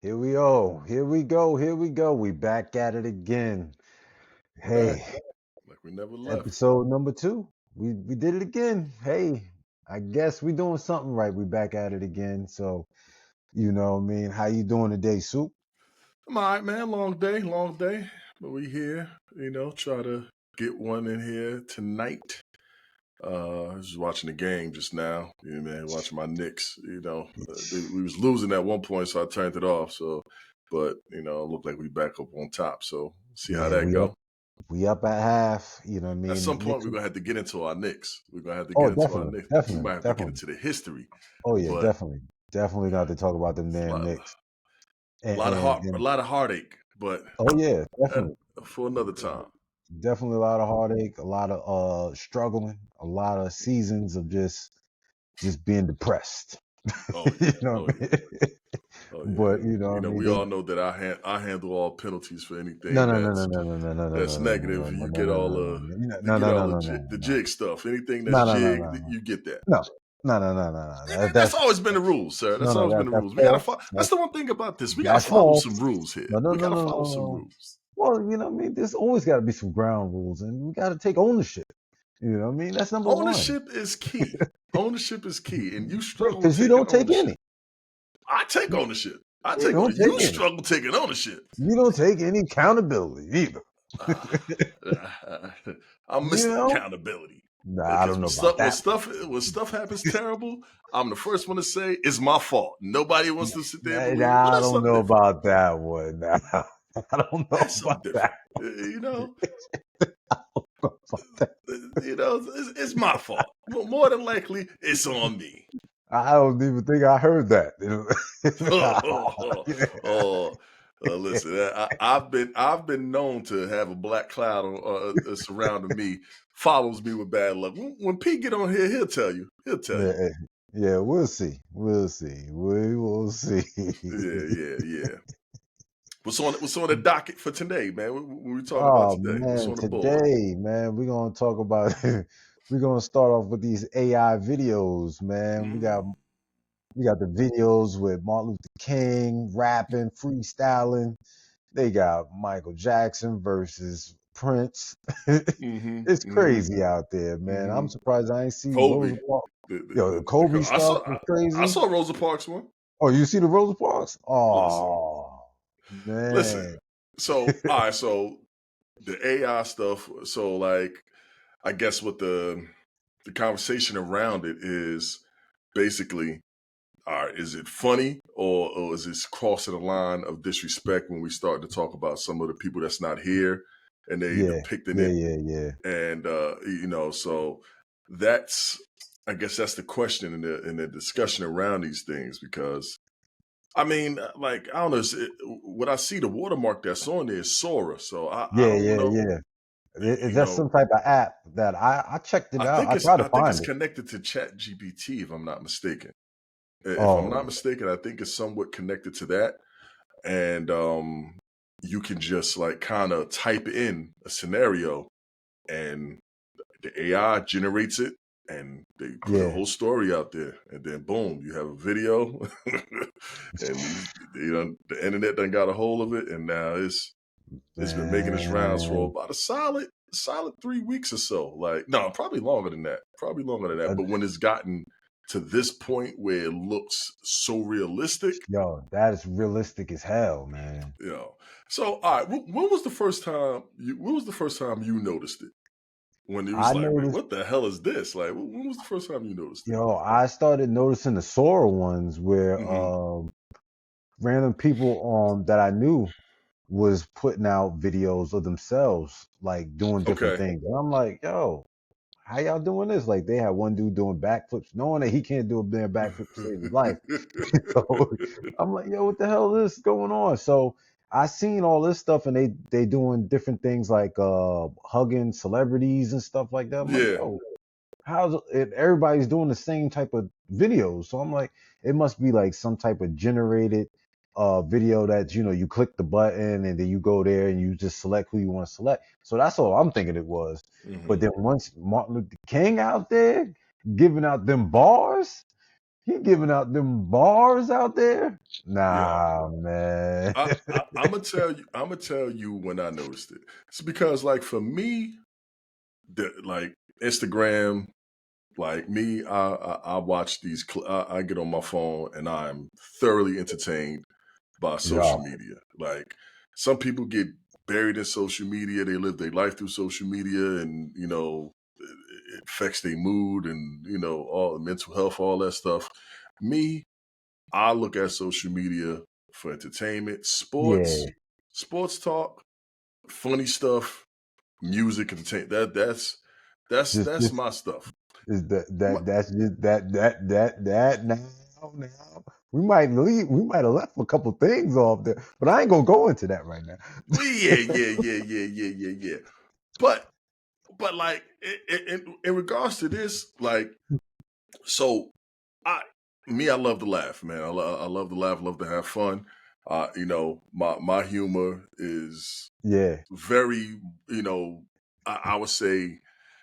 Here we go. Here we go. Here we go. We back at it again. Back Hey, like we never left. episode number two. We did it again. Hey, I guess we doing something right. We back at it again. So, what I mean, how you doing today, Soup? I'm all right, man. Long day. But we here, try to get one in here tonight. I was watching the game just now, man, watching my Knicks. We was losing at one point, so I turned it off. So, but it looked like we back up on top. So, see how Yeah, that we up. go. We up at half. You know what I At mean? some point, Knicks. we're gonna have to get into our Knicks. We're gonna have to Oh, get into our definitely, Knicks. We definitely, might have to get definitely. into the history, Oh yeah, but definitely, definitely got to talk about them a damn lot, Knicks. a And, lot of and, a and lot of heartache. But oh yeah, uh, definitely. for another time. Definitely a lot of heartache, a lot of struggling, a lot of seasons of just being depressed. Oh You yeah, know oh what I yeah, mean? oh yeah. But And we they all know that I handle all penalties for no anything no no no no no no no that's no negative. no You no get all you no no get no all no no no the no jig stuff. Anything that's no no no jig, no you get that. no no no no no no That's always been the rules, sir. no That's no always been the that's rules. We gotta false. follow. That's the one thing about this. We gotta That's follow false. some rules here. No no We no gotta no follow no some no. rules. Well, what I mean, there's always got to be some ground rules, and we got to take ownership. You know what I mean? That's number one. Ownership is key. Ownership is key, and you Yeah, struggle with because you taking don't take ownership. any. I take ownership. I You take don't ownership. take You any. struggle taking ownership. You don't take any accountability either. Uh, I'm You Mr. know? Accountability. Nah, I Because don't know about that. when stuff happens terrible, I'm the first one to say it's my fault. Nobody wants to sit there and believe. Well, Nah, I that's don't something know different. about that one. Nah, I don't know That's something about that. different. You know, About that. it's my fault. Well, more than likely, it's on me. I don't even think I heard that. oh, listen, I've been known to have a black cloud surrounding me, follows me with bad luck. When Pete get on here, he'll tell you. He'll tell you. Yeah, yeah, we'll see. We'll see. We will see. Yeah. What's on the docket for today, man? What we talking about Oh today? What's man, on the board? today, man, we're gonna talk about we're gonna start off with these AI videos, man. Mm. We got the videos with Martin Luther King rapping, freestyling. They got Michael Jackson versus Prince. Mm-hmm. It's Mm-hmm. crazy out there, man. I'm Mm-hmm. surprised I ain't see Rosa Kobe. Parks. The, Yo, the, the the, Kobe the, I stuff saw was I crazy. saw Rosa Parks one. Oh, you see the Rosa Parks? Listen, Oh listen. man. So all right, so the AI stuff. So like, I guess what the conversation around it is basically, all right, is it funny or is this crossing the line of disrespect when we start to talk about some of the people that's not here and they Yeah, depicting yeah, it yeah, yeah. and so that's I guess that's the question in the discussion around these things because I mean, like I don't know, what I see the watermark that's on there is Sora, so I Yeah, don't yeah, know, yeah. Is you that some know. type of app that I checked it out? I tried to I think it's find it. connected to Chat GPT if I'm not mistaken. If I'm Oh, not mistaken, I think it's somewhat connected to that, and you can just like kind of type in a scenario and the AI generates it and they put a yeah. whole story out there, and then boom, you have a video, and the internet done got a hold of it, and now it's been making its rounds for Man. about a solid 3 weeks or so. Like no, probably longer than that. Probably longer than that. Uh, But when it's gotten to this point where it looks so realistic, Yo, that is realistic as hell, man. you know. So all right, when was the first time you noticed it? When it was I like, wait, noticed, what the hell is this? Like, when was the first time you noticed it? I started noticing the Sora ones where Mm-hmm. random people that I knew was putting out videos of themselves, like doing different Okay. things. And I'm like, yo, how y'all doing this? Like they had one dude doing backflips, knowing that he can't do a damn backflip to save his life. So I'm like, yo, what the hell is this going on? So I seen all this stuff and they doing different things like hugging celebrities and stuff like that. I'm like, Yeah. yo, how's it everybody's doing the same type of videos? So I'm like, it must be like some type of generated video that you click the button and then you go there and you just select who you want to select. So that's all I'm thinking it was. But Mm-hmm. then once Martin Luther King out there giving out them bars, He giving out them bars out there. Yo, Nah, man. I'm gonna tell you. I'm gonna tell you when I noticed it. It's because, like, for me, like Instagram, like me, I watch these. I get on my phone and I'm thoroughly entertained by Yeah, social media. Like, some people get buried in social media. They live their life through social media, and it affects their mood and all the mental health, all that stuff. Me, I look at social media for entertainment, yeah. sports talk, funny stuff, music, entertainment. That's Just my stuff. is that My, that's just that now. We might have left a couple things off there, but I ain't gonna go into that right now. yeah. But like in regards to this, like, so I I love to laugh, man. I love to laugh, love to have fun. My humor is Yeah, very, I would say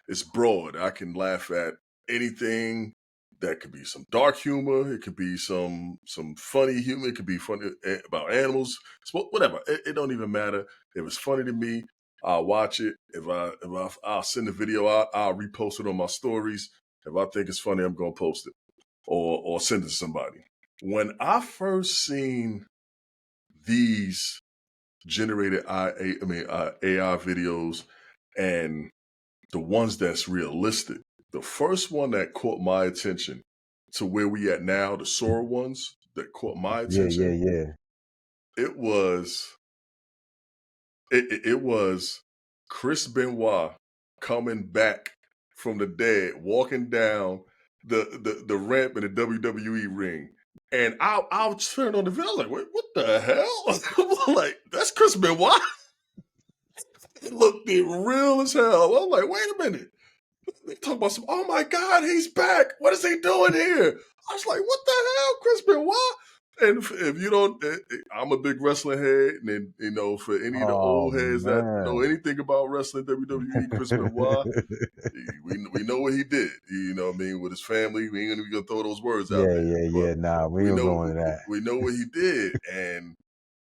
it's broad. I can laugh at anything. That could be some dark humor. It could be some funny humor. It could be funny about animals, whatever. It don't even matter. If it's funny to me, I'll watch it. I'll send the video out. I'll repost it on my stories. If I think it's funny, I'm gonna post it or send it to somebody. When I first seen these generated AI videos and the ones that's realistic. The first one that caught my attention to where we at now, the Sora ones that caught my attention, yeah. it was it was Chris Benoit coming back from the dead, walking down the ramp in the WWE ring. And I'll turn on the video. I was like, wait, what the hell? Like, that's Chris Benoit. It looked it real as hell. I'm like, wait a minute. They talk about some, oh my God, he's back. What is he doing here? I was like, what the hell, Chris Benoit? And if you don't, I'm a big wrestling head. And then, for any of the Oh old heads that know man. anything about wrestling, WWE, Chris Benoit, we know what he did. You know what I mean? With his family, we ain't gonna throw those words out there. But Yeah. Nah, we we ain't gonna know go into that. we know what he did. And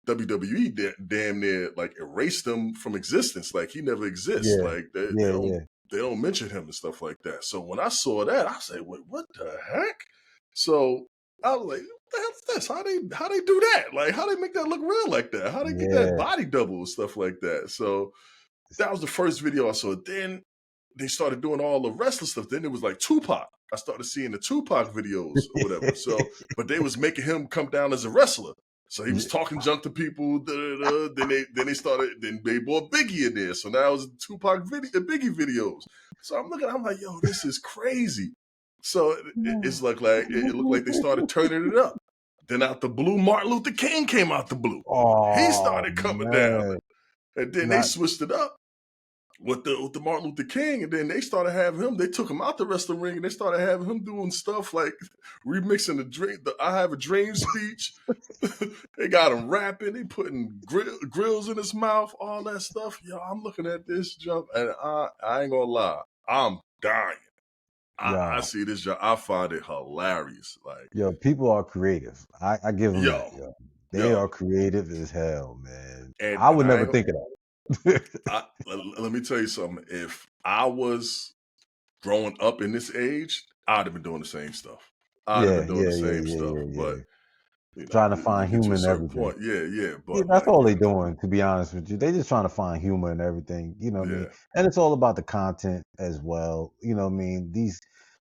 WWE damn near like erased him from existence. Like, he never exists. Yeah, Like, yeah. they don't mention him and stuff like that. So when I saw that, I said, "Wait, what the heck?" So I was like, "What the hell's this? How they do that? Like, how they make that look real like that? How they get that Yeah. body double and stuff like that?" So that was the first video I saw. Then they started doing all the wrestling stuff. Then it was like Tupac. I started seeing the Tupac videos or whatever. So, but they was making him come down as a wrestler. So he was talking junk to people. Then they started. Then they brought Biggie in there. So now it was Tupac Biggie videos. So I'm like, yo, this is crazy. So it's like it looked like they started turning it up. Then out the blue, Martin Luther King came out the blue. He Oh started coming down, man. and then they Not switched it up with the Martin Luther King, and then they started having him. They took him out the wrestling ring, and they started having him doing stuff like remixing the "I Have a Dream" speech. They got him rapping. They putting grills in his mouth, all that stuff. Yo, I'm looking at this jump, and I ain't gonna lie, I'm dying. I yo, see this jump. I find it hilarious. Like, yo, people are creative. I give them that, yo, yo. They are yo, creative as hell, man. and I and would I never ain't. think of that. Let me tell you something. If I was growing up in this age, I'd have been doing the same stuff. I'd have been doing the same stuff. But Yeah. you know, Trying to you find get to a humor in certain everything. point. Yeah. Yeah, But that's like, all they doing, to be honest with you. They just trying to find humor in everything, you know what I mean? yeah. And it's all about the content as well. You know what I mean?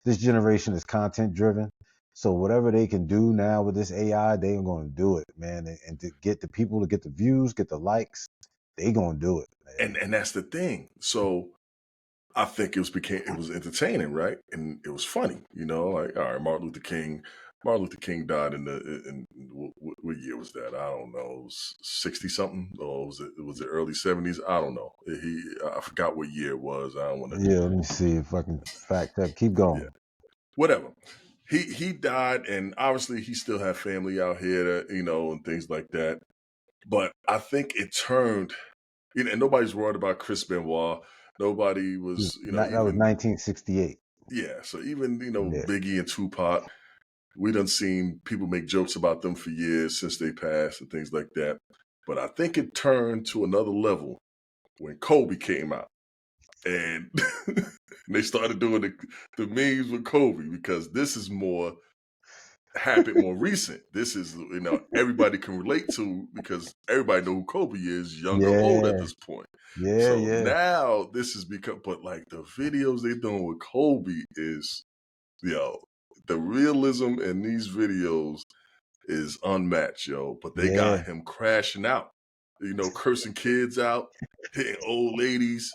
This generation is content driven. So whatever they can do now with this AI, they are going to do it, man. And to get the people to get the views, get the likes, they going to do it, man. And that's the thing. So I think it was entertaining, right? And it was funny, like, all right, Martin Luther King died in what year was that? I don't know, 60 something, or was it early 70s? I don't know. I forgot what year it was. I don't want to. Yeah, let me see if I can fact check. Keep Yeah, going. whatever. He died, and obviously he still had family out here, and things like that. But I think it turned, and nobody's worried about Chris Benoit. Nobody was, That was even 1968. yeah. So even Yeah. Biggie and Tupac. We done seen people make jokes about them for years since they passed and things like that. But I think it turned to another level when Kobe came out and they started doing the memes with Kobe because this is more happened more recent. This is everybody can relate to because everybody know who Kobe is, young or old at Yeah, this point. yeah, So yeah, now this has become, but like the videos they doing with Kobe is yo, the realism in these videos is unmatched, yo. But they got yeah, him crashing out, cursing kids out, hitting old ladies.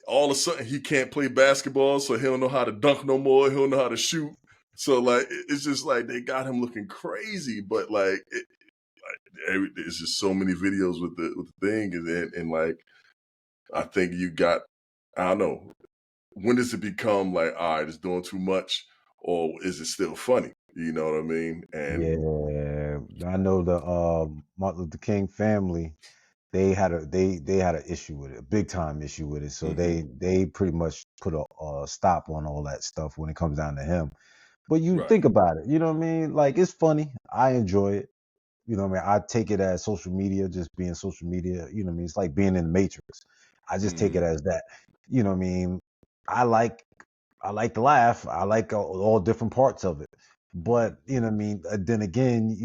All of a sudden, he can't play basketball, so he don't know how to dunk no more. He don't know how to shoot. So like, it's just like they got him looking crazy. But like, it's just so many videos with the thing, and like, I think you got, I don't know, when does it become like, all right, it's doing too much, or is it still funny? You know what I mean? And yeah. I know the Martin Luther King family. They had an issue with it, a big time issue with it. So mhm, they pretty much put a stop on all that stuff when it comes down to him. But you right, think about it, you know what I mean? Like it's funny. I enjoy it. You know what I mean? I take it as social media, just being social media. You know what I mean? It's like being in the Matrix. I just take hmm it as that. You know what I mean? I like I like to laugh. I like all different parts of it. hmm But you know what I mean? Then again,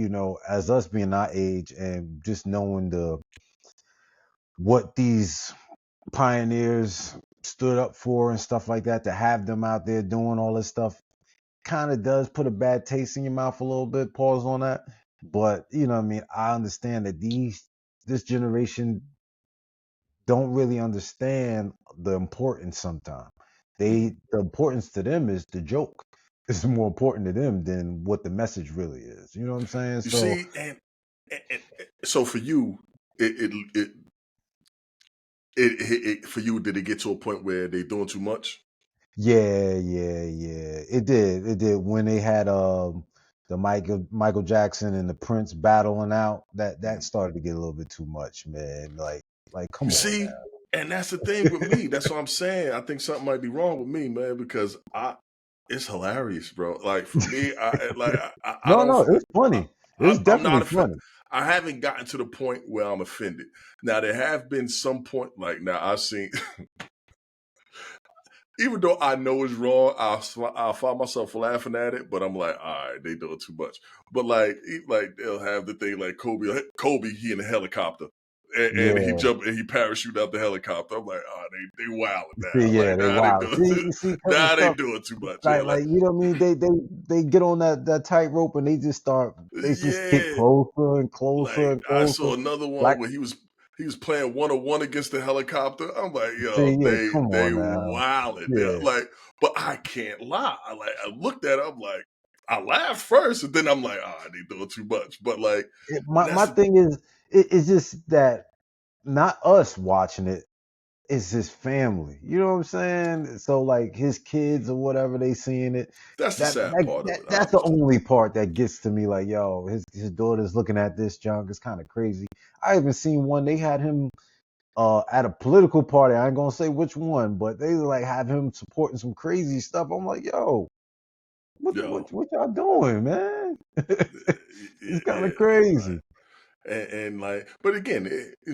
as us being our age and just knowing what these pioneers stood up for and stuff like that, to have them out there doing all this stuff kind of does put a bad taste in your mouth a little bit. Pause on that. But you know what I mean? I understand that this generation don't really understand the importance sometimes. hmm The importance to them is the joke. It's more important to them than what the message really is. You know what I'm saying? you So see, and so for you, it for you, did it get to a point where they doing too much? yeah, yeah, yeah. It did. It did when they had the Michael Jackson and the Prince battling out. That Mhm. started to get a little bit too much, man. Like You come on see, and that's the thing with me. That's what I'm saying. I think something might be wrong with me, man, because it's hilarious, bro. Like for me, I No, don't, no, it's funny. It's I'm not definitely offended. funny. I haven't gotten to the point where I'm offended. Now there have been some point, like now I've seen, even though I know it's wrong, I'll find myself laughing at it. But I'm like, all right, they doing too much. But like they'll have the thing like Kobe, he in a helicopter, and he Yeah. jump and he parachute out the helicopter. I'm like, oh, they wilding See, now. yeah, Like they now they wild. doing, See, you see, because of now they stuff doing too much. Yeah, like you know what I mean. They get on that tightrope and they just get yeah. closer and closer Like and I closer. saw another one Like, where he was playing 1-on-1 against the helicopter. I'm like, yo, see, yeah, come they on now. wilded. They're Yeah, like, but I can't lie. I looked at it, I'm like, I laughed first, and then I'm like, ah, they doing too much. But like my that's thing is, it's just that not us watching it. It's his family. You know what I'm saying? So like his kids or whatever they seeing it. that's the That sad that, part of that it, that's the obviously. only part that gets to me. Like, yo, his daughter's looking at this junk. It's kind of crazy. I even seen one. They had him at a political party. I ain't gonna say which one, but they like have him supporting some crazy stuff. I'm like, yo, Yo, what y'all doing, man? It's kind of yeah. crazy. And like, but again,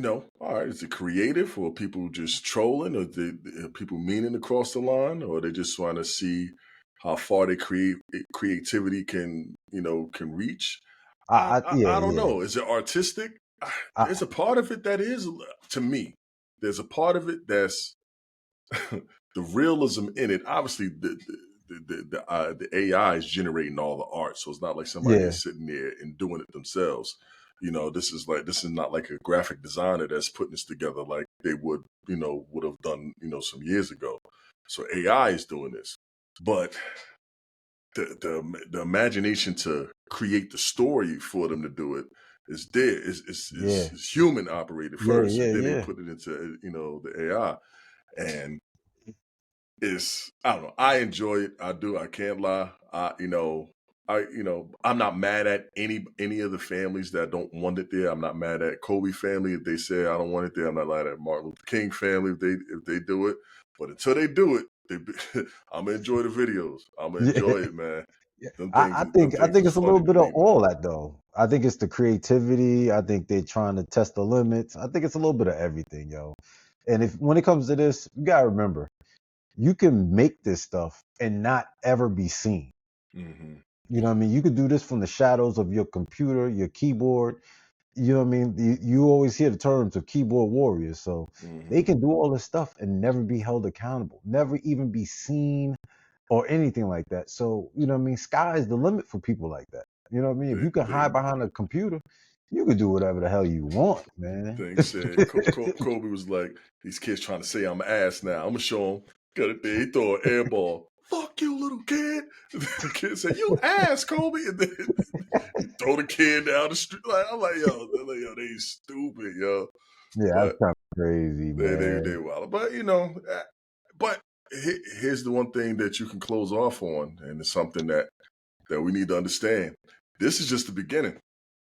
all right, is it creative or people just trolling or people meaning to cross the line or they just want to see how far creativity can reach? I Yeah, don't yeah. know. Is it artistic? I, There's a part of it that is to me. There's a part of it that's the realism in it. Obviously, the AI is generating all the art, so it's not like somebody yeah, is sitting there and doing it themselves. This is not like a graphic designer that's putting this together like they would have done some years ago. So AI is doing this, but the imagination to create the story for them to do it is there. yeah, Is human operated yeah, first, and yeah, then they yeah. put it into the AI. And it's I don't know. I enjoy it. I do. I can't lie. I'm not mad at any of the families that don't want it there. I'm not mad at Kobe family if they say I don't want it there. I'm not mad at Martin Luther King family if they do it. But until they do it, I'm gonna enjoy the videos. I'm gonna Yeah, enjoy it, man. Yeah. Them I things, them think things is it's a funny little to bit of me, all man. that though. I think it's the creativity. I think they're trying to test the limits. I think it's a little bit of everything, yo. And if when it comes to this, you gotta remember, you can make this stuff and not ever be seen. Hmm. You know what I mean? You could do this from the shadows of your computer, your keyboard. You know what I mean? You always hear the terms of keyboard warriors. So they Hmm. can do all this stuff and never be held accountable, never even be seen or anything like that. So, you know what I mean? Sky is the limit for people like that. You know what I mean? If They, you can they, hide behind a computer, you can do whatever the hell you want, man. thing said, Kobe was like, these kids trying to say I'm ass now. I'm gonna show them. Got it there. He throw an air ball. Fuck you, little kid. The kid said, "You ass, Kobe," and then he throw the kid down the street. Like I'm like, yo, they stupid, yo. Yeah, that's But kind of crazy, they man. wild. But but here's the one thing that you can close off on, and it's something that we need to understand. This is just the beginning.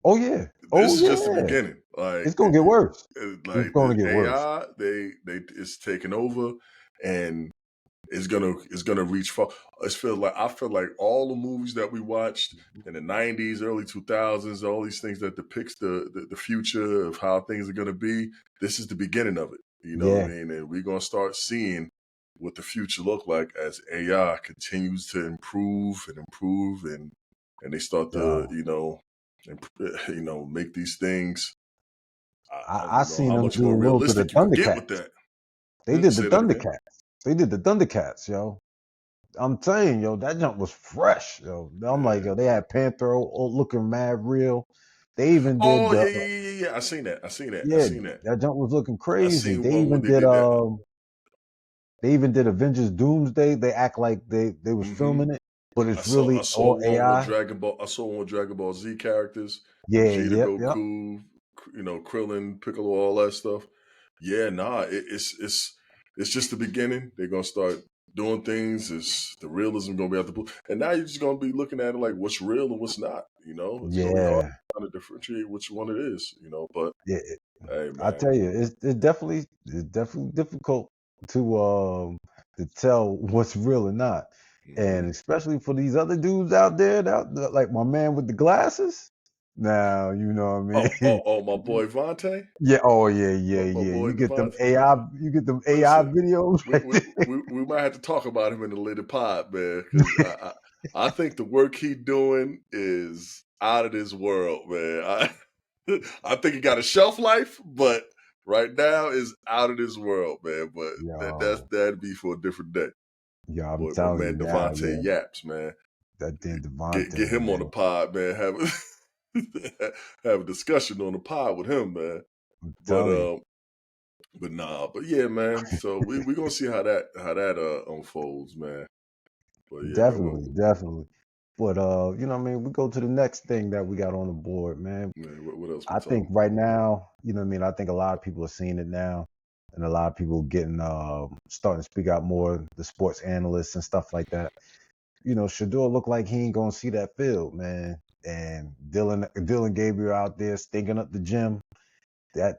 Oh yeah. Oh This is just the yeah. beginning. It's gonna get worse. It's Like gonna the get worse. AI, they it's taking over, and it's gonna reach far. I feel like all the movies that we watched in the '90s, early 2000s, all these things that depicts the future of how things are gonna be. This is the beginning of it. You know what I Yeah. mean? And we're gonna start seeing what the future look like as AI continues to improve and improve, and they start to Yo. make these things. I I don't know seen how them much do more a little bit of realistic you could get with Thundercats. that. They did the Say that again. Thundercats. They did the Thundercats, yo. I'm telling you, yo, that jump was fresh, yo. I'm like, Yeah. yo, they had Panther looking mad real. They even did Oh the yeah, yeah, yeah, yeah, yeah. I seen that. I seen that. I yeah, seen that. that jump was looking I crazy. seen one where they did that. They even did Avengers Doomsday. They act like they was Hmm. filming it, but I it's saw I really saw all one with AI. Dragon Ball. I saw one with Dragon Ball Z characters, Yeah, Vegeta, yep, yep. Goku, Krillin, Piccolo, all that stuff. Yeah, nah, it's just the beginning. They're gonna start doing things. It's the realism gonna be out the book, and now you're just gonna be looking at it like what's real and what's not. It's gonna be hard Yeah, to kind of differentiate which one it is. But yeah. hey, I man. tell you, it's definitely difficult to tell what's real or not, Hmm. and especially for these other dudes out there, like my man with the glasses. Now you know what I mean. My boy Vontae, Yeah. Oh yeah. Yeah. my Yeah. boy You get them Devontae. AI. You get them AI Listen, videos we, right we there. we might have to talk about him in the later pod, man, because I think the work he doing is out of this world, man. I think he got a shelf life, but right now is out of this world, man. But Yo, that'd be for a different day. yo, I'm Boy, my telling you man now, Devontae yeah, Yaps, man. that damn Get Devontae, him on the man. pod, man. Have a discussion on the pod with him, man. I'm But telling you, but yeah, man. So we gonna see how that unfolds, man. But yeah, man. definitely, definitely. But you know what I mean? We go to the next thing that we got on the board, man. What else we I think talking about? right now, you know what I mean, I think a lot of people are seeing it now. And a lot of people getting starting to speak out more, the sports analysts and stuff like that. You know, Shador looked like he ain't gonna see that field, man. And Dylan Gabriel out there stinking up the gym. That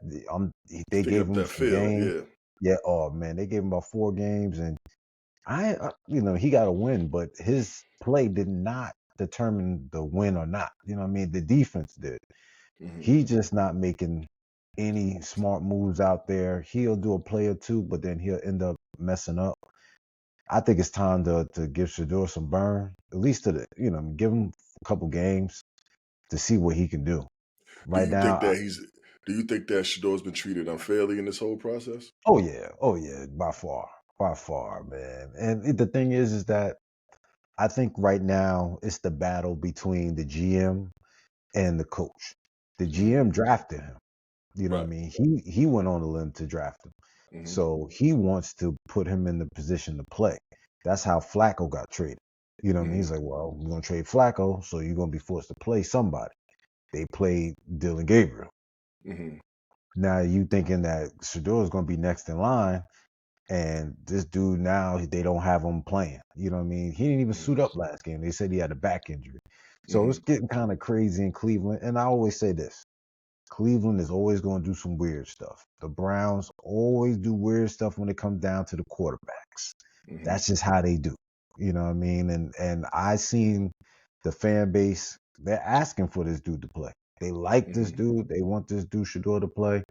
they Sticking gave up him that some field, games. yeah. Yeah, oh man, they gave him about 4 games, and you know, he got a win, but his play did not determine the win or not. You know what I mean? The defense did. Hmm. He just not making any smart moves out there. He'll do a play or two, but then he'll end up messing up. I think it's time to give Shador some burn, at least to the give him a couple games to see what he can do. Do Right you now, think that he's? Do you think that Shador's been treated unfairly in this whole process? oh yeah, by far, man. And the thing is that I think right now it's the battle between the GM and the coach. The Hmm. GM drafted him. You know what I Right. mean? He went on a limb to draft him. Hmm. So he wants to put him in the position to play. That's how Flacco got traded. You know what I mean? Hmm. He's like, well, we're gonna trade Flacco, so you're gonna be forced to play somebody. They played Dylan Gabriel. Hmm. Now you thinking that Shador is gonna be next in line, and this dude now they don't have him playing. You know what I mean? He didn't even suit up last game. They said he had a back injury. So it's Hmm. getting kind of crazy in Cleveland. And I always say this. Cleveland is always going to do some weird stuff. The Browns always do weird stuff when it comes down to the quarterbacks. Hmm. That's just how they do. You know what I mean? And I seen the fan base, they're asking for this dude to play. They like this Mm-hmm. dude. They want this dude Shador to play,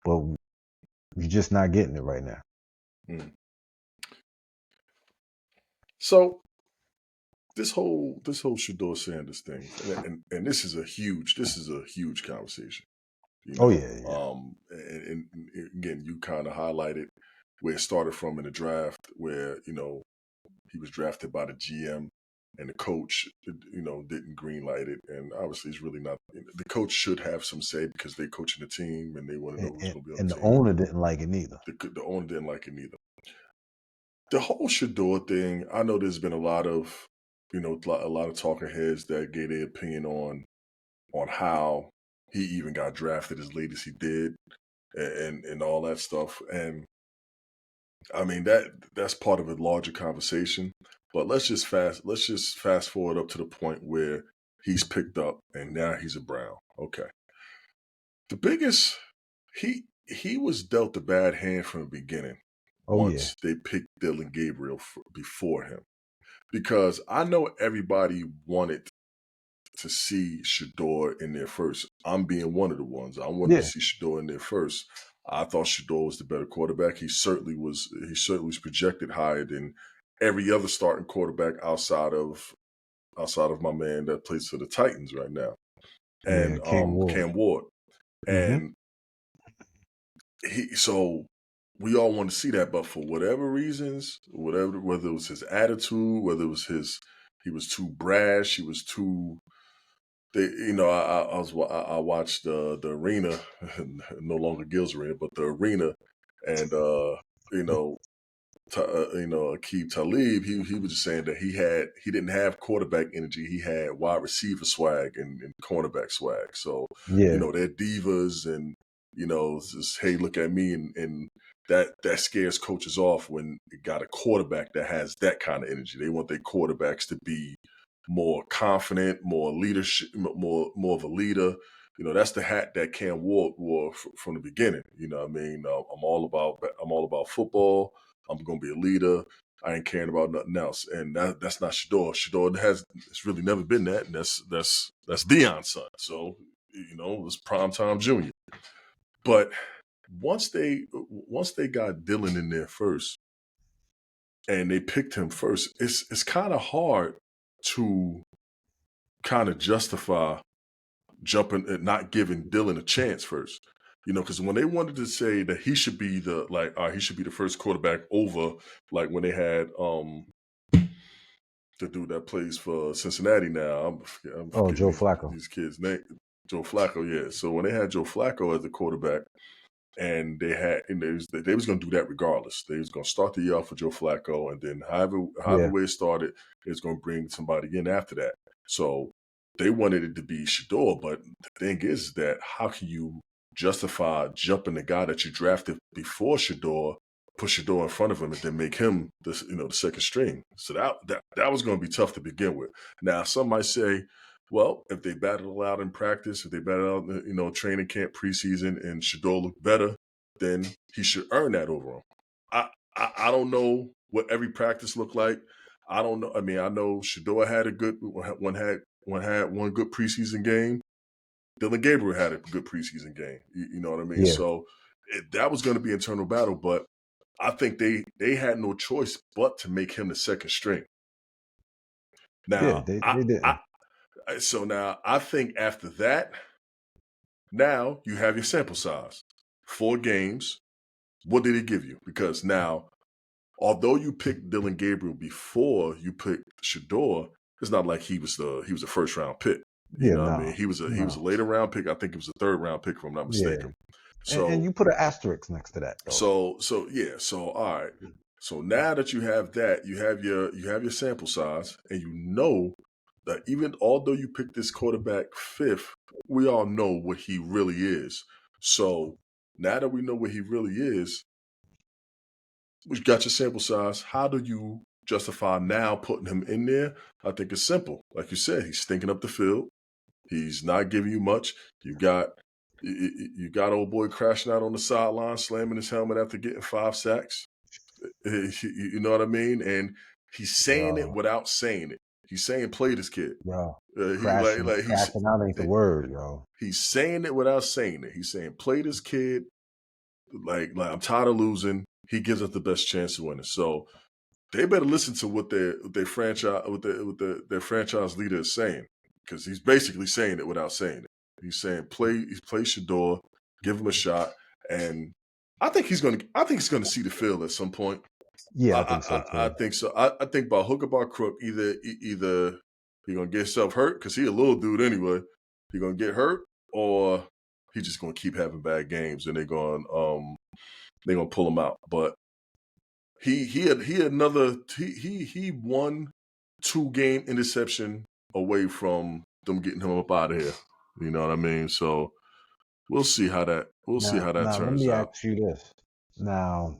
but you're just not getting it right now. Mm. So this whole Shador Sanders thing, and this is a huge conversation. You Oh know, yeah, yeah, and again, you kind of highlighted where it started from in the draft, where he was drafted by the GM and the coach, didn't greenlight it. And obviously, it's really not. The coach should have some say because they're coaching the team and they want to know who's going to be on and the the team. owner didn't like it neither. The owner didn't like it neither. The whole Shador thing, I know there's been a lot of, a lot of talking heads that gave their opinion on how he even got drafted as late as he did, and all that stuff. And I mean that's part of a larger conversation. But let's just fast forward up to the point where he's picked up and now he's a Brown. Okay. The biggest he was dealt a bad hand from the beginning Oh yeah, once they picked Dylan Gabriel before him. Because I know everybody wanted to see Shador in there first. I'm being one of the ones. I wanted to yeah, see Shador in there first. I thought Shador was the better quarterback. He certainly was. He certainly was projected higher than every other starting quarterback outside of my man that plays for the Titans right now, yeah. and Cam Ward. Cam Ward. Mm-hmm. And so we all want to see that, but for whatever reasons, whether it was his attitude, whether it was he was too brash, he was too. I watched the arena, no longer Gil's arena, but the arena, and you know, Aqib Talib, he was just saying that he didn't have quarterback energy. He had wide receiver swag and cornerback swag. So, Yeah, they're divas and, it's just, hey, look at me. And that scares coaches off when you got a quarterback that has that kind of energy. They want their quarterbacks to be more confident, more leadership, more of a leader. That's the hat that Cam Ward wore from the beginning. You know what I mean? I'm all about football. I'm gonna be a leader. I ain't caring about nothing else. And that's not Shador. Shador it's really never been that, and that's Dion's son. So, it's primetime junior. But once they got Dylan in there first and they picked him first, it's kind of hard to kind of justify jumping and not giving Dylan a chance first. Because when they wanted to say that he should be he should be the first quarterback over, like when they had the dude that plays for Cincinnati now. I'm oh, forgetting Joe these Flacco. these kids' name. Joe Flacco, yeah. So when they had Joe Flacco as the quarterback, and they was going to do that regardless. They was going to start the year off with Joe Flacco, and then however Yeah, way it started, they was going to bring somebody in after that. So they wanted it to be Shador, but the thing is that how can you justify jumping the guy that you drafted before Shador, put Shador in front of him, and then make him the second string? So that was going to be tough to begin with. Now some might say, well, if they battle it out in practice, if they battle out, training camp, preseason, and Shador looked better, then he should earn that over him. I don't know what every practice looked like. I don't know. I mean, I know Shador had one good preseason game. Dylan Gabriel had a good preseason game. You know what I mean? yeah, So that was going to be an internal battle, but I think they had no choice but to make him the second string. yeah. Now, They didn't. so now I think after that, now you have your sample size. 4 games. What did it give you? Because now, although you picked Dylan Gabriel before you picked Shador, it's not like he was a first round pick. You Yeah, know what I mean? no, He was a no. later round pick. I think it was a third round pick, if I'm not Yeah, mistaken. and So you put an asterisk next to that though. so yeah. So all right. So now that you have that, you have your sample size, and you know that even although you picked this quarterback fifth, we all know what he really is. So now that we know what he really is, we got your sample size. How do you justify now putting him in there? I think it's simple. Like you said, he's stinking up the field. He's not giving you much. You got you got old boy crashing out on the sideline, slamming his helmet after getting 5 sacks. You know what I mean? And he's saying it Uh, without saying it. He's saying play this kid. Yo, He like crashing out ain't the word, yo. he's saying it without saying it. He's saying play this kid. Like I'm tired of losing. He gives us the best chance of winning. So they better listen to what their franchise their franchise leader is saying, because he's basically saying it without saying it. He's saying play Shador, give him a shot, and I think he's gonna see the field at some point. Yeah, I think so I too. think so. I think by hook or by crook, either he gonna get himself hurt because he a little dude anyway. He gonna get hurt, or he just gonna keep having bad games, and they're gonna pull him out. But he won 2-game interception away from them getting him up out of here. You know what I mean? So we'll see how that Now let turns me out. ask you this. Now,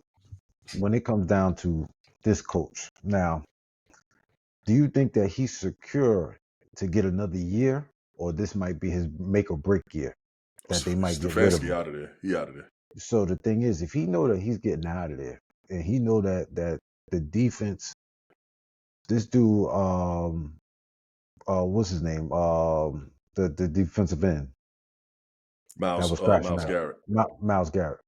when it comes down to this coach, now, do you think that he's secure to get another year, or this might be his make or break year that they might get rid of Stefanski him? out of there. He out of there. So the thing is, if he know that he's getting out of there, and he know that the defense, this dude, what's his name, the defensive end that was crashing Miles out, Garrett. Miles Garrett.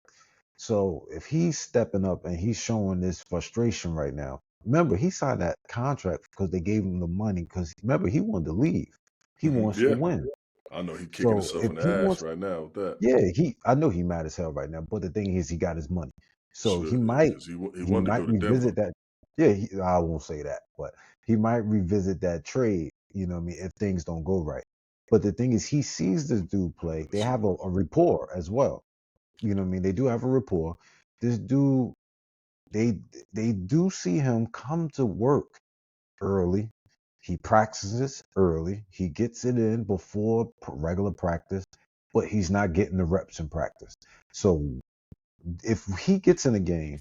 So if he's stepping up and he's showing this frustration right now, remember he signed that contract because they gave him the money. Because remember he wanted to leave, he wants to Yeah, win. I know he's kicking So himself if in the he ass wants, right now with that. yeah, I know he mad as hell right now. But the thing is, he got his money, so Sure, he might because he he wanted to go might to Denver. revisit that. Yeah, I won't say that, but he might revisit that trade. You know what I mean? If things don't go right. But the thing is, he sees this dude play. They have a rapport as well. You know what I mean? They do have a rapport. This dude, they they do see him come to work early. He practices early. He gets it in before regular practice, but he's not getting the reps in practice. So if he gets in a game,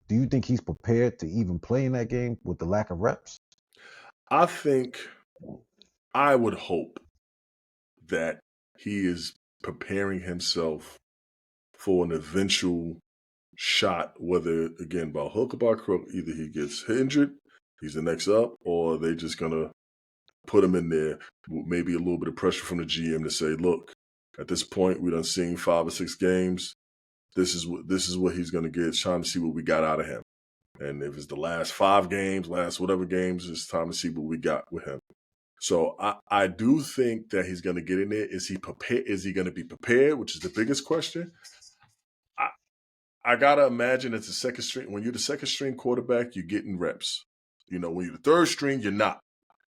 do you think he's prepared to even play in that game with the lack of reps? I think I would hope that he is preparing himself for an eventual shot, whether again by hook or by crook, either he gets injured, he's the next up, or they just gonna put him in there with maybe a little bit of pressure from the GM to say, look, at this point we done seen 5 or 6 games. This is what he's gonna get. It's trying to see what we got out of him. And if it's the last 5 games, last whatever games, it's time to see what we got with him. So I do think that he's going to get in there. Is he prepared? Is he going to be prepared? Which is the biggest question. I, I gotta imagine it's the second string. When you're the second string quarterback, you're getting reps. When you're the third string, you're not.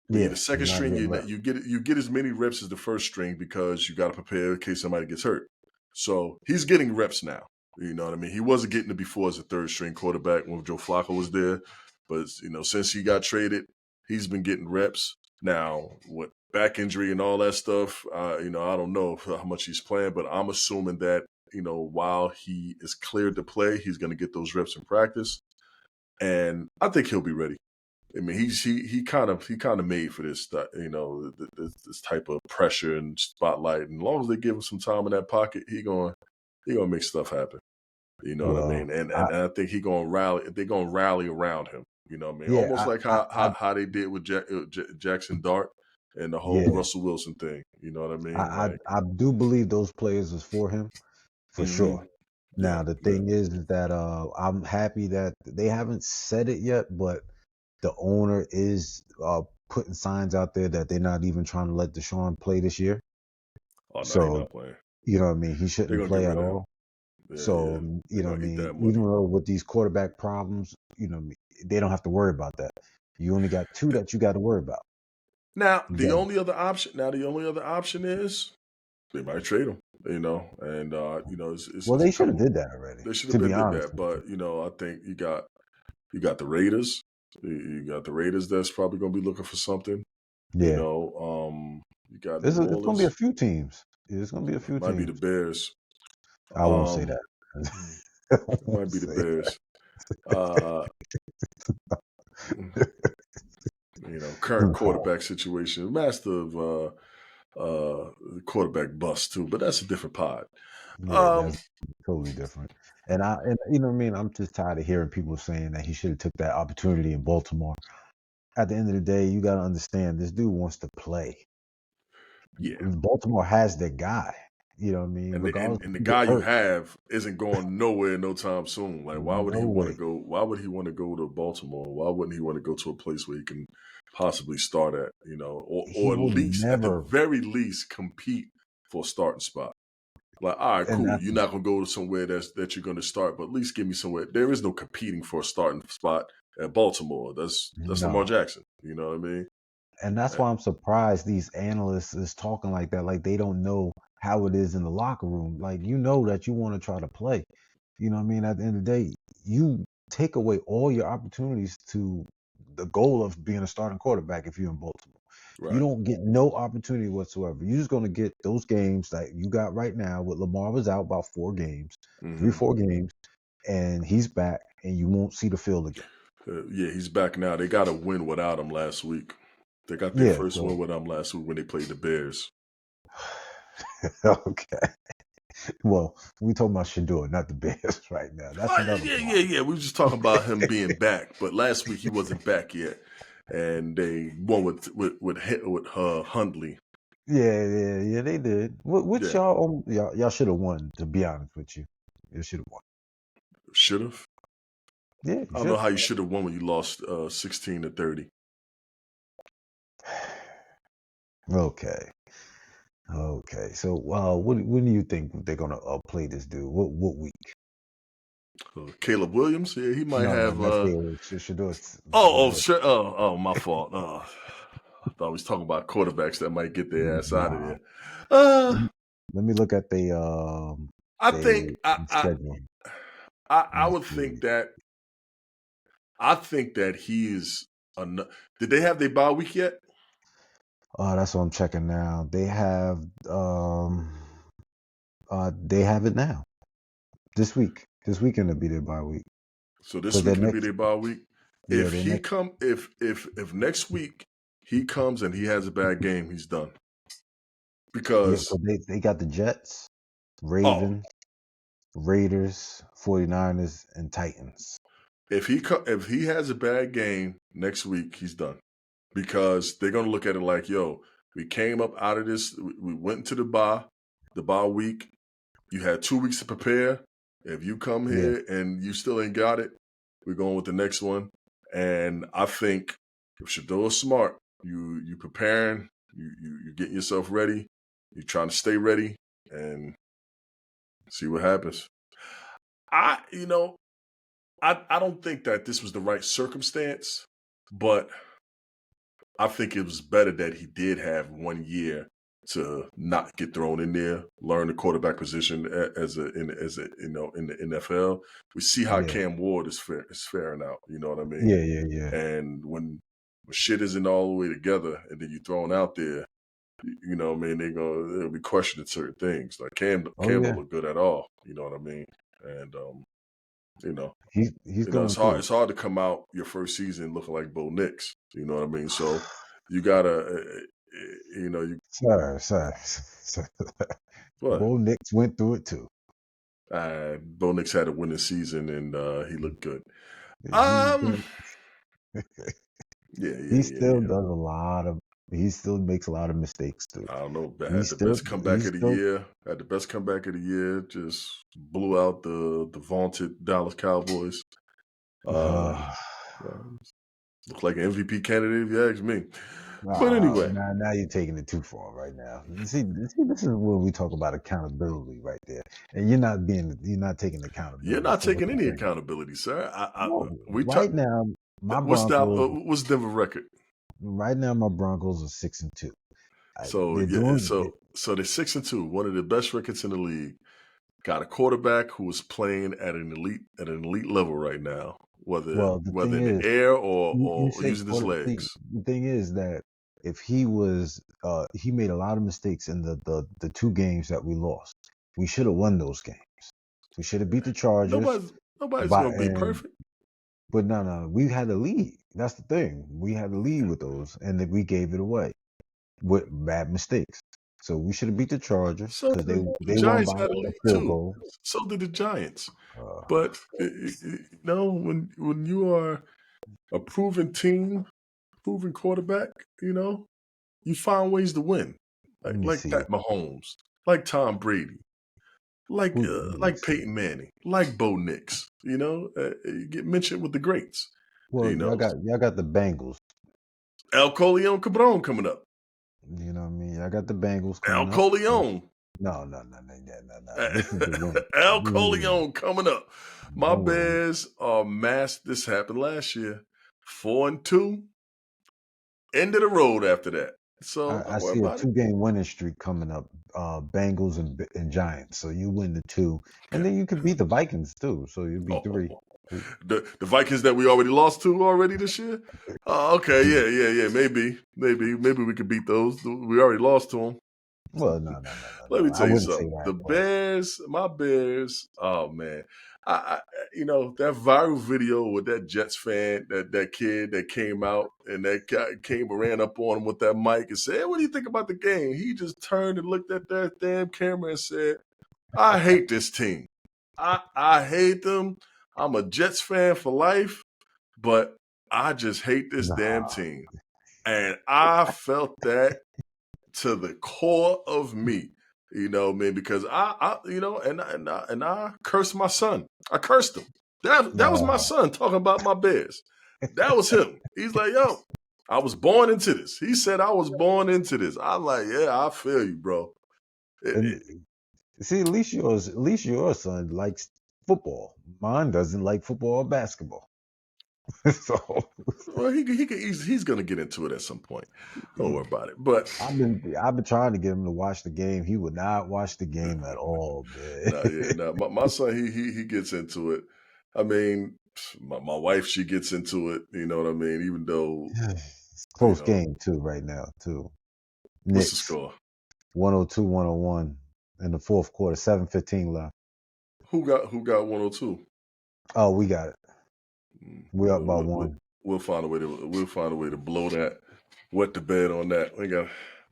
When you're the Yeah, you're second not string, getting reps. you get as many reps as the first string because you got to prepare in case somebody gets hurt. So he's getting reps now. You know what I mean? He wasn't getting it before as a third string quarterback when Joe Flacco was there, but since he got traded, he's been getting reps. Now, with back injury and all that stuff, I don't know how much he's playing, but I'm assuming that while he is cleared to play, he's going to get those reps in practice, and I think he'll be ready. I mean, he kind of made for this, this type of pressure and spotlight. And as long as they give him some time in that pocket, he gonna make stuff happen. You know what I Well, mean? And I and, and I think he gonna rally. They're gonna rally around him. You know what I mean? yeah, Almost like how they did with Jackson Dart and the whole yeah, Russell Wilson thing. You know what I I, mean? I Like, I do believe those players is for him for hmm sure. yeah, Now the yeah. thing is that I'm happy that they haven't said it yet, but the owner is putting signs out there that they're not even trying to let Deshaun play this year. Oh no, he's So not playing. you know what I mean? He They're shouldn't gonna get play at rid of him. all. Yeah, yeah. So you They're know what I gonna eat mean? that Even money. though with these quarterback problems, they don't have to worry about that. You only got two that you got to worry about. Now, You the got only other option. Is they might trade him. And well, it's a they should have couple. did that already. They should have To be been did honest that, with you, but I think you got the Raiders. You got the Raiders that's probably going to be looking for something. yeah, You got New it's going to be a Orleans. few teams. It's going to be a few Might be the teams. Bears. I won't say Um, that. I it might won't be the say Bears. Uh, current that. quarterback situation, master of quarterback bust too, but that's a different pod. Yeah, Um, that's totally different. And you know what I mean? I'm just tired of hearing people saying that he should have took that opportunity in Baltimore. at the end of the day, you got to understand this dude wants to play. Yeah. Baltimore has their guy. You know what I mean? And the, and, Regardless if and the he get guy you hurt, have isn't going nowhere no time soon. Like, why would he no want to way. go? Why would he want to go to Baltimore? Why wouldn't he want to go to a place where he can possibly start at? He Or at will least, at the never, very least, compete for a starting spot. Like, all right, and cool. that's You're not gonna go to somewhere that you're gonna start, but at least give me somewhere. There is no competing for a starting spot at Baltimore. That's Lamar no. Jackson. You know what I mean? And that's Uh, why I'm surprised these analysts is talking like that, like they don't know how it is in the locker room. Like you know that you want to try to play. You know what I mean? At the end of the day, you take away all your opportunities to the goal of being a starting quarterback if you're in Baltimore. You Right. don't get no opportunity whatsoever. You're just gonna get those games that you got right now with Lamar was out about 4 games, three, hmm 4 games, and he's back and you won't see the field again. Yeah, he's back now. They got a win without him last week. They got their Yeah, first so win without him last week when they played the Bears. okay. Well, we talking about Shador, not the Bears right now. That's another Yeah, problem. yeah. We were just talking about him being back, but last week he wasn't back yet, and they won with Hundley. Yeah, they did. Which Yeah, y'all should have won, to be honest with you. You should have won. should have. Yeah, you I don't know should how you should have won when you lost 16-30. have. Okay. Okay. So, when do you think they're gonna play this dude? What week? Caleb Williams, yeah, he might No, have. not Caleb. Shador. Oh, Shador. sure. Oh, my fault. I thought we was talking about quarterbacks that might get their ass out of Nah. there. Uh, Let me, let me look at I think the schedule. Let I me would see. think that he is. Did they have their bye week yet? That's what I'm checking now. They have it now. This week. This weekend will be their bye week. So this Because their week it'll be next their bye week. yeah, If their he next come, if next week he comes and he has a bad game, he's done. yeah, Because so they got the Jets, oh, Ravens, Raiders, 49ers, and Titans. if he has a bad game next week, he's done. Because they're gonna look at it like, yo, we came up out of this, we went into the bye week. You had 2 weeks to prepare. If you come Yeah, here and you still ain't got it, we're going with the next one. And I think if Shador's smart, you preparing, you getting yourself ready, you're trying to stay ready and see what happens. I you know, I don't think that this was the right circumstance, but I think it was better that he did have 1 year to not get thrown in there, learn the quarterback position in the NFL. We see how yeah, Cam Ward is faring out. You know what I mean? yeah. And when shit isn't all the way together, and then you're thrown out there, you know what I mean? They'll be questioning certain things. Like Oh Cam don't yeah, look good at all. You know what I mean? And you know, he's going through it's hard to come out your first season looking like Bo Nix. You know what I mean? So you gotta, you sir. what? Bo Nix went through it too. Bo Nix had a winning season and he looked good. He's Um, been yeah, he yeah, yeah, still yeah. does a lot of he still makes a lot of mistakes too. I don't know. But He had the still best comeback he's of the still year. Had the best comeback of the year. Just blew out the vaunted Dallas Cowboys. Uh, uh, looked like an MVP candidate if you ask me. But Wow, anyway, now you're taking it too far right now. See, this is where we talk about accountability right there, and you're not taking you're accountability not for what taking you're any saying. accountability, sir. No, We talk. right now my Broncos, What's Denver record? my Broncos are 6-2. So They're yeah, doing it. so they're 6-2, one of the best records in the league. Got a quarterback who is playing at an elite level right now, Well, the whether thing in the is, air you or say using his quarter. legs. The thing is that if he was, he made a lot of mistakes in the 2 games that we lost. We should have won those games. We should have beat the Chargers Nobody's by gonna be and perfect. But no, we had the lead. That's the thing. We had the lead with those, and then we gave it away with bad mistakes. So we should have beat the Chargers So because did the they won Giants by had a a lead field too. goal. So did the Giants. Uh, But when you are a proven team proven quarterback, you find ways to win. Let me Like see. Pat Mahomes, like Tom Brady, like Let me like see. Peyton Manning, like Bo Nix. You get mentioned with the greats. Well, You know, y'all got the Bengals. El Coleon Cabron coming up. You know what I mean? I got the Bengals El coming up. Coleon. No. This is the win. El This is Coleon coming up. My hold on. Bears are masked. This happened last year. 4-2. End of the road after that. So I don't worry see a about it. 2 game winning streak coming up. Bengals and Giants. So you win the 2, and Okay. then you could beat the Vikings too. So you'd be Oh, 3. the Vikings that we already lost to already this year. Okay, yeah. Maybe we could beat those. We already lost to them. Well, Let no. me I tell you wouldn't say something. that, The but Bears, my Bears. Oh man, I that viral video with that Jets fan, that kid that came out and that guy came and ran up on him with that mic and said, hey, "What do you think about the game?" He just turned and looked at that damn camera and said, "I hate this team. I hate them. I'm a Jets fan for life, but I just hate this damn nah. team." And I felt that to the core of me, man, because I cursed my son. I cursed him. That was my Nah. son talking about my Bears. That was him. He's like, yo, I was born into this. He said I was born into this. I'm like, yeah, I feel you, bro. And see, at least your son likes football. Mine doesn't like football or basketball. So Well, he's gonna get into it at some point. Don't worry about it. But I've been trying to get him to watch the game. He would not watch the game at all, man. no, yeah, no. My son, he gets into it. I mean, my wife, she gets into it. You know what I mean? Even though, It's a you close know, game too right now too. what's the Knicks score? 102-101 in the fourth quarter, 7:15 left. Who got 102? Oh, we got it. We're up We'll, by we'll, we'll, one. we'll find a way to blow that, wet the bed on that.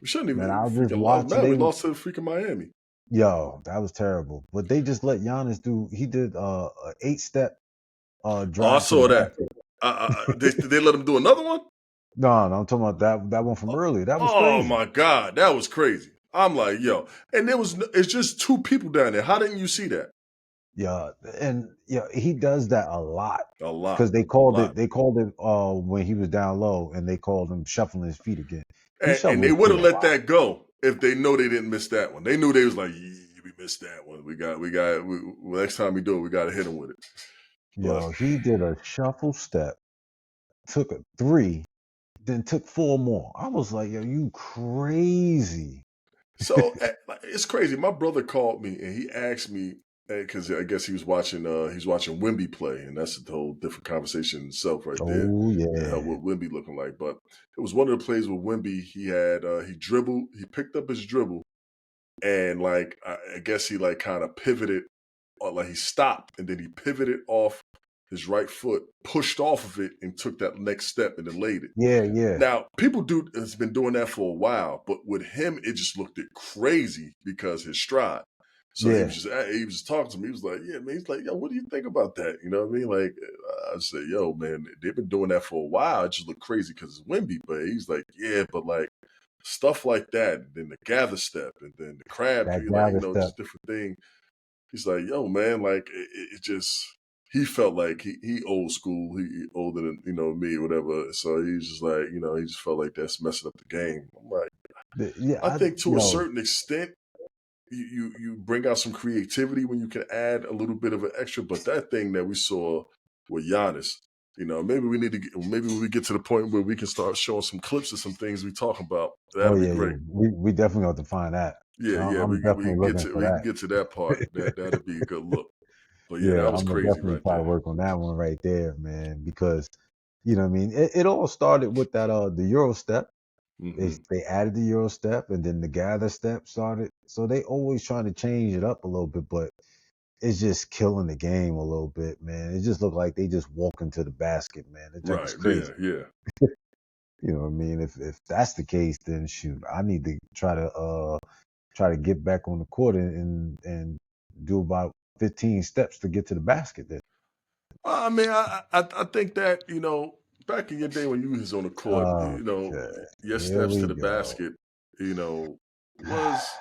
We shouldn't Man, I even was just freaking lost. watching. Man, we lost to freaking Miami. Yo, that was terrible. But they just let Giannis do. He did a 8-step Oh, I drive to the saw that. basket. They let him do another one. No, I'm talking about that one from earlier. That was Oh crazy. my God, that was crazy. I'm like, yo, and it's just two people down there. How didn't you see that? Yeah, and yeah, he does that a lot A lot, because they a called it. lot. They called it when he was down low, and they called him shuffling his feet again. He And shuffled they his would feet have a let lot. that go if they know they didn't miss that one. They knew they was like, yeah, we missed that one. Next time we do it, we got to hit him with it. But Yo, he did a shuffle step, took a 3, then took 4 more. I was like, yo, you crazy. so it's crazy. My brother called me and he asked me because I guess he was watching Wimby play, and that's a whole different conversation in itself right there. Oh What yeah, Wimby looking like, but it was one of the plays with Wimby. He had he dribbled, he picked up his dribble, and like I guess he like kind of pivoted, or like he stopped and then he pivoted off his right foot, pushed off of it, and took that next step and then laid it. yeah, Now, people has been doing that for a while, but with him, it just looked crazy because his stride. So yeah. he was just talking to me. He was like, "Yeah, man." He's like, "Yo, what do you think about that?" You know what I mean? Like, I said, "Yo, man, they've been doing that for a while. It just looked crazy because it's Wimby." But he's like, "Yeah, but like stuff like that, and then the gather step, and then the crab, That like gather step. just different thing." He's like, yo, man, like it just he felt like he old school, he older than me or whatever. So he's just like, he just felt like that's messing up the game. I'm like, Yeah, I think to a yo, certain extent, you bring out some creativity when you can add a little bit of an extra. But that thing that we saw with Giannis, maybe we need to maybe when we get to the point where we can start showing some clips of some things we talk about. oh That'll be yeah. great. We definitely have to find that. Yeah, yeah, I'm we definitely can get looking to for we can that. get to that part. That'd be a good look. But yeah, Yeah, that was I'm gonna crazy definitely right try to there. work on that one right there, man. Because you know what I mean. It all started with that the Euro step. Hmm. They added the Euro step, and then the gather step started. So they always trying to change it up a little bit, but it's just killing the game a little bit, man. It just looked like they just walk into the basket, man. That was Right. crazy. Yeah. Yeah. You know what I mean? If that's the case, then shoot, I need to try to get back on the court and do about 15 steps to get to the basket. Then I mean, I think that back in your day when you was on the court, Okay, your here steps to we the go. basket,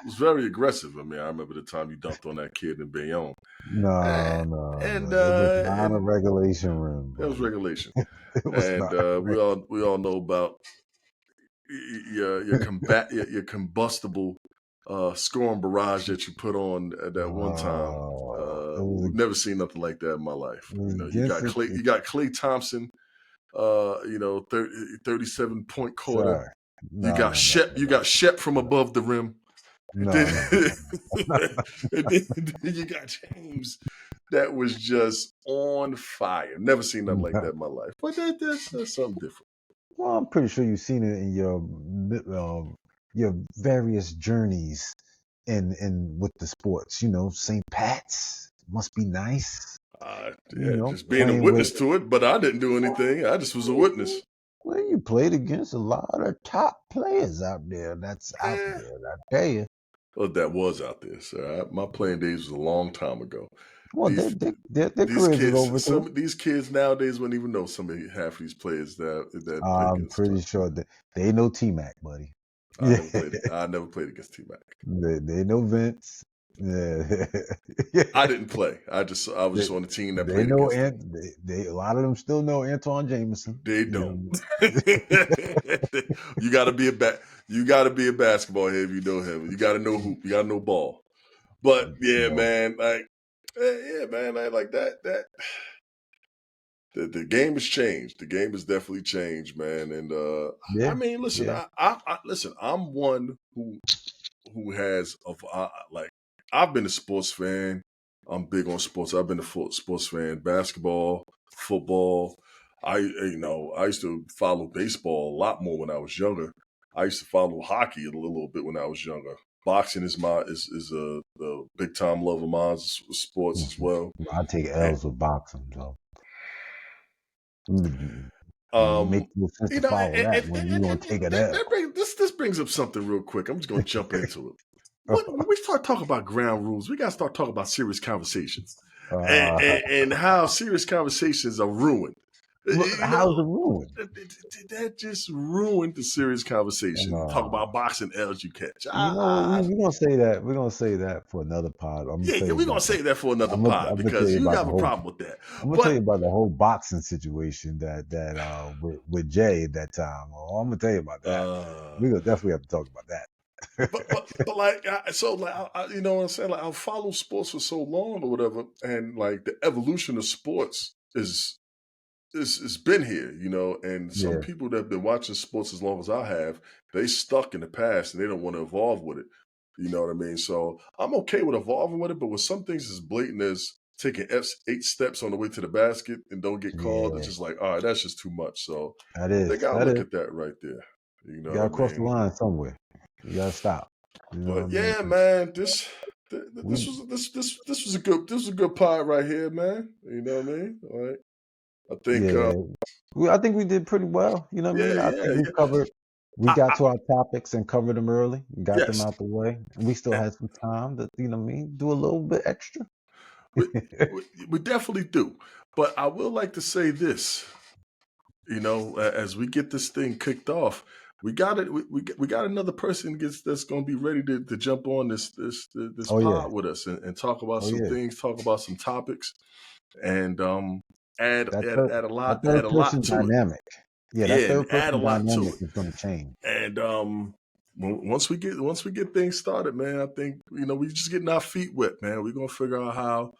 was very aggressive. I mean, I remember the time you dunked on that kid in Bayonne. Eh, No, no, and no. It was not a and regulation rim, that was buddy. regulation. It was And not. we all know about your combustible scoring barrage that you put on at that one time. It was We've never seen nothing like that in my life. it was You against got it, Clay, you got Clay Thompson, 37-point quarter. sir. You No, got no, no, Shep, no, you got Shep from above the rim. And then, no, no, no, no. and then you got James that was just on fire. Never seen nothing like No. that in my life. But that's something different. Well, I'm pretty sure you've seen it in your various journeys in with the sports. St. Pat's must be nice. Yeah, just being a Playing with. witness to it, but I didn't do anything. I just was a witness. Well, you played against a lot of top players out there. That's out Eh, there. I tell you. well, that was out there, sir. My playing days was a long time ago. Well, These their these careers is kids, over some too. of these kids nowadays wouldn't even know half of these players that play I'm against. pretty sure that they know T Mac, buddy. I Yeah, never played. I never played against T Mac. they know Vince. Yeah, I didn't play. I was they, just on the team that they played know, against them. and they a lot of them still know Antoine Jameson. They don't. you got to be You got to be a basketball head if you know him. You got to know hoop. You got to know ball. But yeah, So man, yeah, man, like that. The game has changed. The game has definitely changed, man. And I yeah, mean, listen, yeah, listen. I'm one who has like I've been a sports fan. I'm big on sports. I've been a sports fan, basketball, football. I used to follow baseball a lot more when I was younger. I used to follow hockey a little bit when I was younger. Boxing is a big time love of mine. Sports as well. I take And, L's with boxing. So it um, makes no sense to follow that when you gonna take an L. this brings up something real quick. I'm just gonna jump into it. When we start talking about ground rules, we gotta start talking about serious conversations, and, uh, and, and how serious conversations are ruined. You how's it know, ruined? that just ruined the serious conversation. Talk Uh, about boxing L's you catch. You know what? We're gonna say that. We're gonna say that for another pod. I'm gonna Yeah, tell yeah, you we're gonna about the. save that for another I'm pod gonna tell because you you about have the a whole. problem with that. I'm gonna tell But you about the whole boxing situation that with Jay at that time. Oh, I'm gonna tell you about that. uh, We gonna definitely have to talk about but like so like you know what I'm saying, like I'll follow sports for so long or whatever, and like the evolution of sports is been here, and some Yeah, people that have been watching sports as long as I have, they stuck in the past and they don't want to evolve with it. You know what I mean? So I'm okay with evolving with it, but with some things as blatant as taking 8 steps on the way to the basket and don't get called, it's yeah. just like, all right, that's just too much. So That they is. gotta That look is. at that right there. You know You what I gotta cross the mean? line somewhere. You gotta stop. You know what I But mean? yeah, man, We. this was a good pod right here, man. You know what I mean? All right. I think Yeah. I think we did pretty well. You know what I yeah, mean? I yeah, think we yeah. covered. We got to our topics and covered them early. Got them Yes. out the way, and we still had some time to, what I mean, do a little bit extra. We, we definitely do. But I will like to say this, as we get this thing kicked off, we got it. We got another person that's going to be ready to jump on this Oh yeah, pod with us and talk about oh some yeah. things, talk about some topics, and add That add third, add a that lot third add a lot person to it. dynamic. Yeah, that Yeah, and third add a person lot to dynamic it. is going to change. And once we get things started, man, I think we just getting our feet wet, man. We're gonna figure out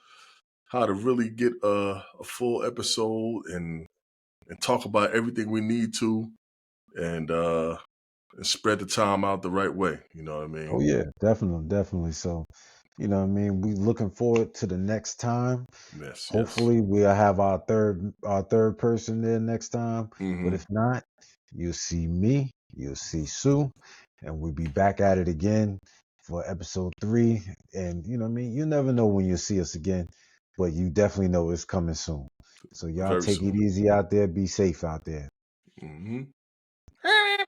how to really get a full episode and talk about everything we need to and and spread the time out the right way. You know what I mean? Oh yeah, definitely, definitely. So, what I mean, we looking forward to the next time. Yes, yes. Hopefully, we'll have our third person there next time. But Hmm. if not, you'll see me, you'll see Sue, and we'll be back at it again for episode 3. And what I mean, you never know when you'll see us again, but you definitely know it's coming soon. So y'all Very take it soon. easy out there. Be safe out there. Hmm.